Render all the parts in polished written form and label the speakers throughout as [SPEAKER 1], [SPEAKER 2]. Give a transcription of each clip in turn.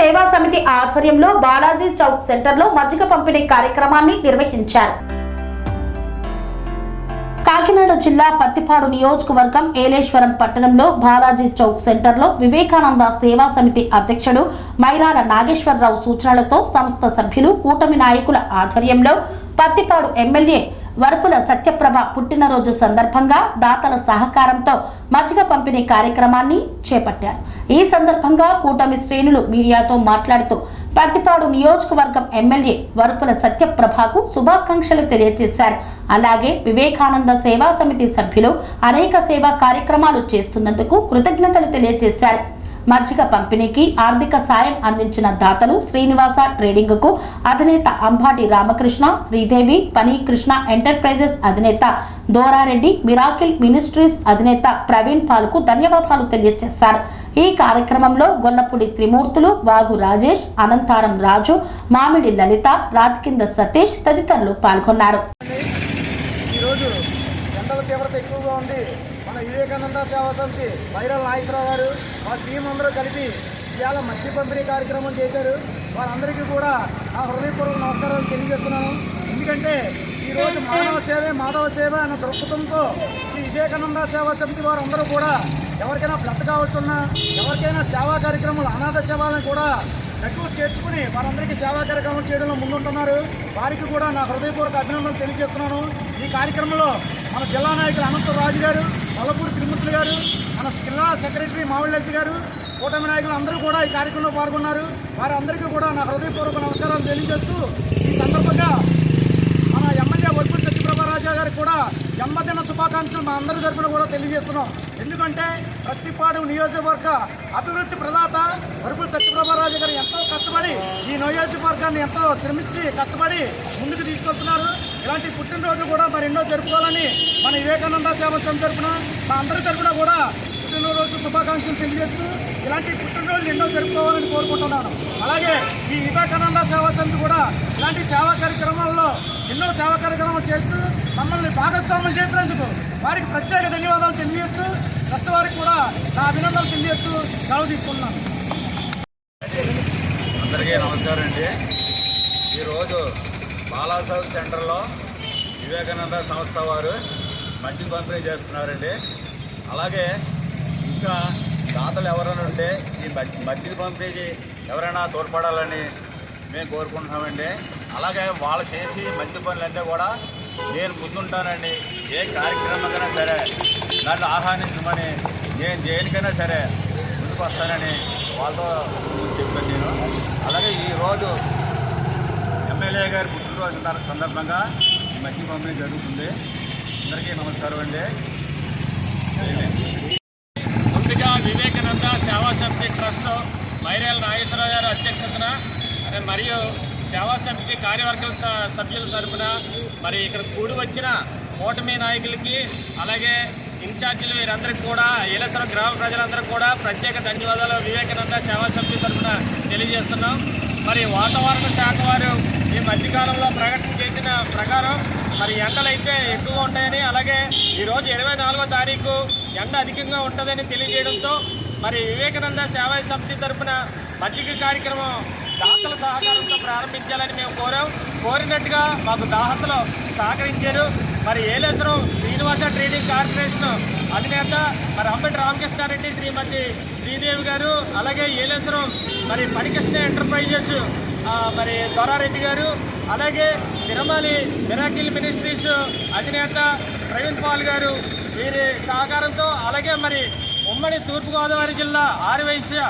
[SPEAKER 1] సేవా సమితి ఆధ్వర్యంలో బాలాజీ చౌక్ సెంటర్లో మజ్జిగ పంపిణీ కార్యక్రమాన్ని నిర్వహించారు. కాకినాడ జిల్లా పత్తిపాడు నియోజకవర్గం ఏలేశ్వరం పట్టణంలో బాలాజీ చౌక్ సెంటర్లో వివేకానంద సేవా సమితి అధ్యక్షుడు మైరాల నాగేశ్వరరావు సూచనలతో సంస్థ సభ్యులు కూటమి నాయకుల ఆధ్వర్యంలో పత్తిపాడు ఎమ్మెల్యే వరపుల సత్యప్రభ పుట్టినరోజు సందర్భంగా దాతల సహకారంతో మజ్జిగ పంపిణీ కార్యక్రమాన్ని చేపట్టారు. ఈ సందర్భంగా కూటమి శ్రేణులు మీడియాతో మాట్లాడుతూ పత్తిపాడు నియోజకవర్గం ఎమ్మెల్యే వరపుల సత్యప్రభకు శుభాకాంక్షలు తెలియజేశారు. అలాగే వివేకానంద సేవా సమితి సభ్యులు అనేక సేవా కార్యక్రమాలు చేస్తున్నందుకు కృతజ్ఞతలు తెలియజేశారు. మజ్జిగ పంపిణీకి ఆర్థిక సాయం అందించిన దాతలు శ్రీనివాస ట్రేడింగ్ కు అధినేత అంబాటి రామకృష్ణ, శ్రీదేవి పనీకృష్ణ ఎంటర్ప్రైజెస్ అధినేత దోరారెడ్డి, మిరాకిల్ మినిస్ట్రీస్ అధినేత ప్రవీణ్ పాల్ కు ధన్యవాదాలు తెలియజేశారు. ఈ కార్యక్రమంలో గొల్లపూడి త్రిమూర్తులు, వాగు రాజేష్, అనంతారం రాజు, మామిడి లలిత, రాతికింద సతీష్ తదితరులు పాల్గొన్నారు.
[SPEAKER 2] మన వివేకానంద సేవా సమితి వైరల్ నాగేశ్వరరావు గారు వాళ్ళ టీం అందరూ కలిపి ఇవాళ మజ్జిగ పంపిణీ కార్యక్రమం చేశారు. వారందరికీ కూడా నా హృదయపూర్వక నమస్కారాలు తెలియజేస్తున్నాను. ఎందుకంటే ఈరోజు మానవ సేవే మాధవ సేవ అన్న దృక్పథంతో ఈ వివేకానంద సేవా సమితి వారందరూ కూడా ఎవరికైనా బ్లడ్ కావచ్చున్నా, ఎవరికైనా సేవా కార్యక్రమాలు అనాథ సేవలను కూడా ఎక్కువ చేర్చుకుని వారందరికీ సేవా కార్యక్రమం చేయడంలో ముందుంటున్నారు. వారికి కూడా నా హృదయపూర్వక అభినందనలు తెలియజేస్తున్నాను. ఈ కార్యక్రమంలో మన జిల్లా నాయకులు అనంతరాజు గారు, గొల్లపూడి త్రిమూర్తులు గారు, మన జిల్లా సెక్రటరీ మామిడి లలిత గారు, కూటమి నాయకులు అందరూ కూడా ఈ కార్యక్రమంలో పాల్గొన్నారు. వారందరికీ కూడా నా హృదయపూర్వక నమస్కారాలు తెలియజేస్తూ ఈ సందర్భంగా మన ఎమ్మెల్యే వరపుల సత్యప్రభరాజు గారికి కూడా జన్మదిన శుభాకాంక్షలు మా అందరి తరఫున కూడా తెలియజేస్తున్నాం. ఎందుకంటే పత్తిపాడు నియోజకవర్గ అభివృద్ధి ప్రదాత వరపుల సత్యప్రభరాజు గారు ఎంతో కష్టపడి ఈ నియోజకవర్గాన్ని ఎంతో శ్రమించి కష్టపడి ముందుకు తీసుకొస్తున్నారు. ఇలాంటి పుట్టినరోజు కూడా మరి ఎన్నో జరుపుకోవాలని మన వివేకానంద సేవా సమితి తరఫున మా అందరి తరఫున కూడా పుట్టినరోజు శుభాకాంక్షలు తెలియజేస్తూ ఇలాంటి పుట్టినరోజులు ఎన్నో జరుపుకోవాలని కోరుకుంటున్నాను. అలాగే ఈ వివేకానంద సేవా సమితి కూడా ఇలాంటి సేవా కార్యక్రమాల్లో ఎన్నో సేవా కార్యక్రమాలు చేస్తూ మమ్మల్ని భాగస్వామ్యం చేసినందుకు వారికి ప్రత్యేక ధన్యవాదాలు తెలియజేస్తూ ట్రస్ట్ వారికి కూడా నా అభినందనలు తెలియజేస్తూ సెలవు తీసుకుంటున్నాను.
[SPEAKER 3] అందరికీ నమస్కారం అండి. ఈరోజు బాలాజీ సెంటర్లో వివేకానంద సంస్థ వారు మజ్జిగ పంపిణీ చేస్తున్నారండి. అలాగే ఇంకా దాతలు ఎవరైనా ఉంటే ఈ మజ్జిగ పంపిణీకి ఎవరైనా తోడ్పడాలని మేము కోరుకుంటున్నామండి. అలాగే వాళ్ళు చేసి మంచి పనులన్నీ కూడా నేను ముందుంటానండి. ఏ కార్యక్రమంకైనా సరే నన్ను ఆహ్వానించమని, నేను దేనికైనా సరే ముందుకు వస్తానని వాళ్ళతో చెప్పాను నేను. అలాగే ఈరోజు ఎమ్మెల్యే గారి పుట్టినరోజు సందర్భంగా మజ్జిగ పంపిణీ జరుగుతుంది. అందరికీ నమస్కారం అండి.
[SPEAKER 4] ముందుగా వివేకానంద సేవా సమితి ట్రస్ట్ మైరాల నాగేశ్వరరావు గారి అధ్యక్షతన మరియు సేవా సమితి కార్యవర్గ సభ్యుల తరఫున మరి ఇక్కడ కూడి వచ్చిన కూటమి నాయకులకి అలాగే ఇన్ఛార్జీలు వీరందరికీ కూడా ఏలేశ్వరం గ్రామ ప్రజలందరికీ కూడా ప్రత్యేక ధన్యవాదాలు వివేకానంద సేవా సమితి తరఫున తెలియజేస్తున్నాం. మరి వాతావరణ శాఖ వారు ఈ మధ్యకాలంలో ప్రకటన చేసిన ప్రకారం మరి ఎండలైతే ఎక్కువ ఉంటాయని, అలాగే ఈరోజు 24వ తారీఖు ఎండ అధికంగా ఉంటుందని తెలియజేయడంతో మరి వివేకానంద సేవా సమితి తరఫున మజ్జిగ కార్యక్రమం దాతల సహకారంతో ప్రారంభించాలని మేము కోరినట్టుగా మాకు దాతలు సహకరించారు. మరి ఏలేశ్వరం శ్రీనివాస ట్రేడింగ్ కార్పొరేషన్ అధినేత మరి అంబటి రామకృష్ణారెడ్డి, శ్రీమతి శ్రీదేవి గారు, అలాగే ఏలేశ్వరం మరి పనికృష్ణ ఎంటర్ప్రైజెస్ మరి దొరారెడ్డి గారు, అలాగే తిరుమలి మిరాకిల్ మినిస్ట్రీస్ అధినేత ప్రవీణ్ పాల్ గారు వీరి సహకారంతో, అలాగే మరి ఉమ్మడి తూర్పుగోదావరి జిల్లా ఆర్యవైశ్య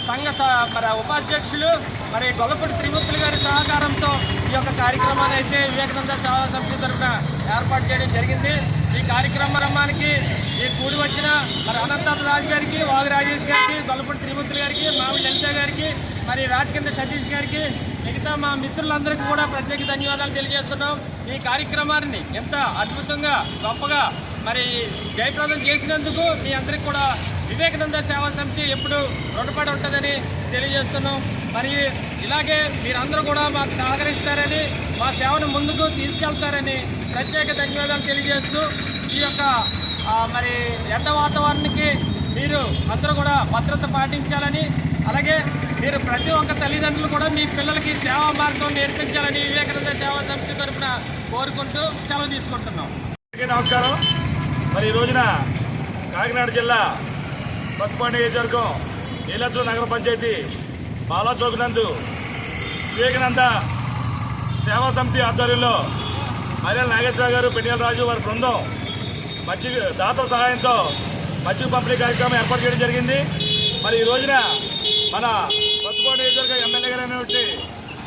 [SPEAKER 4] సంఘ మరి ఉపాధ్యక్షులు మరి గొల్లపూడి త్రిమూర్తులు గారి సహకారంతో ఈ యొక్క కార్యక్రమాన్ని అయితే వివేకానంద సేవా సమితి తరఫున ఏర్పాటు చేయడం జరిగింది. ఈ కార్యక్రమానికి ఈ కూడి వచ్చిన మరి అనంతారం రాజు గారికి, వాగు రాజేష్ గారికి, గొల్లపూడి త్రిమూర్తులు గారికి, మామిడి లలిత గారికి, మరి రాతికింద సతీష్ గారికి, మిగతా మా మిత్రులందరికీ కూడా ప్రత్యేక ధన్యవాదాలు తెలియజేస్తున్నాం. ఈ కార్యక్రమాన్ని ఎంత అద్భుతంగా గొప్పగా మరి జయప్రదం చేసినందుకు మీ అందరికీ కూడా వివేకానంద సేవా సమితి ఎప్పుడు రుణపడి ఉంటుందని తెలియజేస్తున్నాం. మరి ఇలాగే మీరందరూ కూడా మాకు సహకరిస్తారని, మా సేవను ముందుకు తీసుకెళ్తారని ప్రత్యేక ధన్యవాదాలు తెలియజేస్తూ ఈ యొక్క మరి ఎండ వాతావరణానికి మీరు అందరూ కూడా భద్రత పాటించాలని, అలాగే మీరు ప్రతి ఒక్క తల్లిదండ్రులు కూడా మీ పిల్లలకి సేవా మార్గం నేర్పించాలని వివేకానంద సేవా సమితి తరఫున కోరుకుంటూ సెలవు తీసుకుంటున్నాం.
[SPEAKER 3] నమస్కారం. మరి ఈ రోజున కాకినాడ జిల్లా పత్తిపాడు నియోజకవర్గం ఏలత్తూరు నగర పంచాయతీ బాలా చౌక్ నందు వివేకానంద సేవా సమితి ఆధ్వర్యంలో మైరాల నాగేశ్వరరావు గారు, పెండియాల రాజు వారి బృందం మజ్జిగ దాతల సహాయంతో మజ్జిగ పంపిణీ కార్యక్రమం ఏర్పాటు చేయడం జరిగింది. మరి ఈ రోజున మన పత్తిపాడు నియోజకవర్గ ఎమ్మెల్యే గారైనటువంటి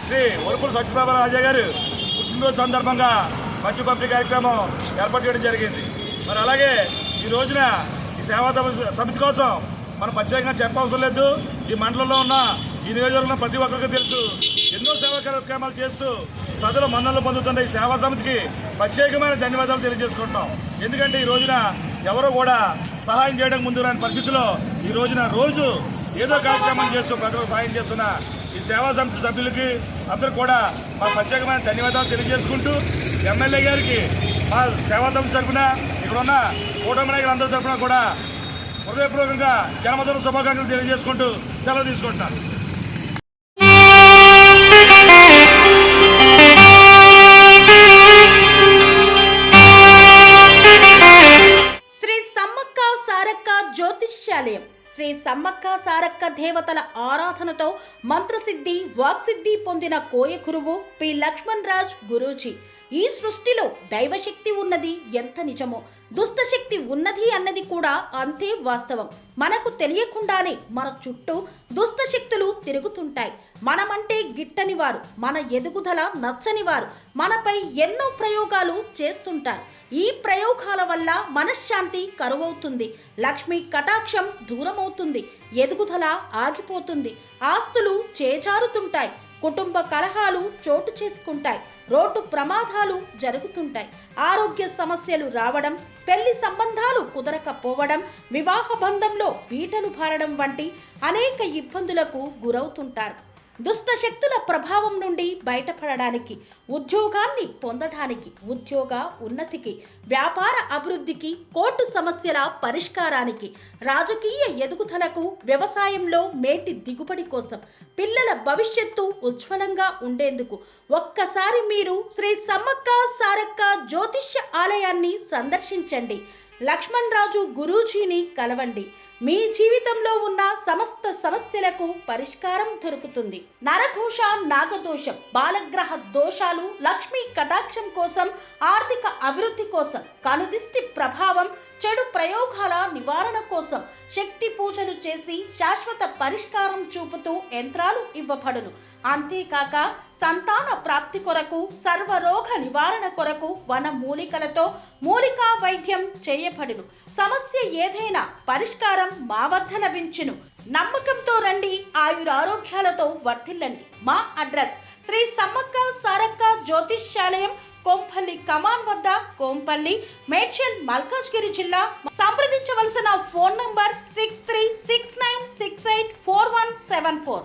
[SPEAKER 3] శ్రీ వరుపుల సత్యప్రభ రాజా గారు పుట్టినరోజు సందర్భంగా మజ్జిగ పంపిణీ కార్యక్రమం ఏర్పాటు చేయడం జరిగింది. మరి అలాగే ఈ రోజున ఈ సేవా సమితి కోసం మనం ప్రత్యేకంగా చెప్పవసరం లేదు. ఈ మండలంలో ఉన్న ఈ నియోజకవర్గంలో ప్రతి ఒక్కరికి తెలుసు. ఎన్నో సేవా కార్యక్రమాలు చేస్తూ ప్రజల మన్ననలు పొందుతున్న ఈ సేవా సమితికి ప్రత్యేకమైన ధన్యవాదాలు తెలియజేసుకుంటాం. ఎందుకంటే ఈ రోజున ఎవరో కూడా సహాయం చేయడం ముందు రాని పరిస్థితుల్లో ఈ రోజున రోజు ఏదో కార్యక్రమం చేస్తూ ప్రజలకు సహాయం చేస్తున్న ఈ సేవా సమితి సభ్యులకి అందరూ కూడా మా ప్రత్యేకమైన ధన్యవాదాలు తెలియజేసుకుంటూ ఎమ్మెల్యే గారికి మా సేవా సమితి తరఫున ఇక్కడ ఉన్న కూటమి నాయకులందరి తరఫున కూడా హృదయపూర్వకంగా జన్మదిన శుభాకాంక్షలు తెలియజేసుకుంటూ సెలవు తీసుకుంటున్నాను.
[SPEAKER 1] జ్యోతిష్యాలయం శ్రీ సమ్మక్క సారక్క దేవతల ఆరాధనతో మంత్రసిద్ధి వాక్సిద్ధి పొందిన కోయకురువు పి లక్ష్మణ్ రాజ్ గురూజీ. ఈ సృష్టిలో దైవశక్తి ఉన్నది ఎంత నిజమో దుష్టశక్తి ఉన్నది అన్నది కూడా అంతే వాస్తవం. మనకు తెలియకుండానే మన చుట్టూ దుష్టశక్తులు తిరుగుతుంటాయి. మనమంటే గిట్టని వారు, మన ఎదుగుదల నచ్చని వారు మనపై ఎన్నో ప్రయోగాలు చేస్తుంటారు. ఈ ప్రయోగాల వల్ల మనశ్శాంతి కరువవుతుంది, లక్ష్మీ కటాక్షం దూరమవుతుంది, ఎదుగుదల ఆగిపోతుంది, ఆస్తులు చేజారుతుంటాయి, కుటుంబ కలహాలు చోటు చేసుకుంటాయి, రోడ్డు ప్రమాదాలు జరుగుతుంటాయి, ఆరోగ్య సమస్యలు రావడం, పెళ్లి సంబంధాలు కుదరకపోవడం, వివాహ బంధంలో బీటలు భారడం వంటి అనేక ఇబ్బందులకు గురవుతుంటారు. దుష్ట శక్తుల ప్రభావం నుండి బయటపడడానికి, ఉద్యోగాన్ని పొందడానికి, ఉద్యోగ ఉన్నతికి, వ్యాపార అభివృద్ధికి, కోర్టు సమస్యల పరిష్కారానికి, రాజకీయ ఎదుగుదలకు, వ్యవసాయంలో మేటి దిగుబడి కోసం, పిల్లల భవిష్యత్తు ఉజ్వలంగా ఉండేందుకు ఒక్కసారి మీరు శ్రీ సమ్మక్క సారక్క జ్యోతిష్య ఆలయాన్ని సందర్శించండి. లక్ష్మణ్ రాజు గురూజీని కలవండి. మీ జీవితంలో ఉన్న సమస్త సమస్యలకు పరిష్కారం దొరుకుతుంది. నరఘోష, నాగదోషం, బాలగ్రహ దోషాలు, లక్ష్మీ కటాక్షం కోసం, ఆర్థిక అభివృద్ధి కోసం, కనుదిష్టి ప్రభావం, చెడు ప్రయోగాల నివారణ కోసం శక్తి పూజలు చేసి శాశ్వత పరిష్కారం చూపుతూ యంత్రాలు ఇవ్వబడును. అంతేకాక సంతాన ప్రాప్తి కొరకు, సర్వరోగ నివారణ కొరకు వన మూలికలతో మూలికా వైద్యం చేయబడును. సమస్య ఏదైనా పరిష్కారం మా వద్ద లభించును. నమ్మకంతో రండి, ఆయురారోగ్యాలతో వర్ధిల్లండి. మా అడ్రస్ శ్రీ సమ్మక్క సారక్క జ్యోతిష్యాలయం, కొంపల్లి కమాన్ వద్ద, కొంపల్లి, మేడ్చల్, మల్కాజ్గిరి జిల్లా. సంప్రదించవలసిన ఫోన్ నంబర్ 6369684174.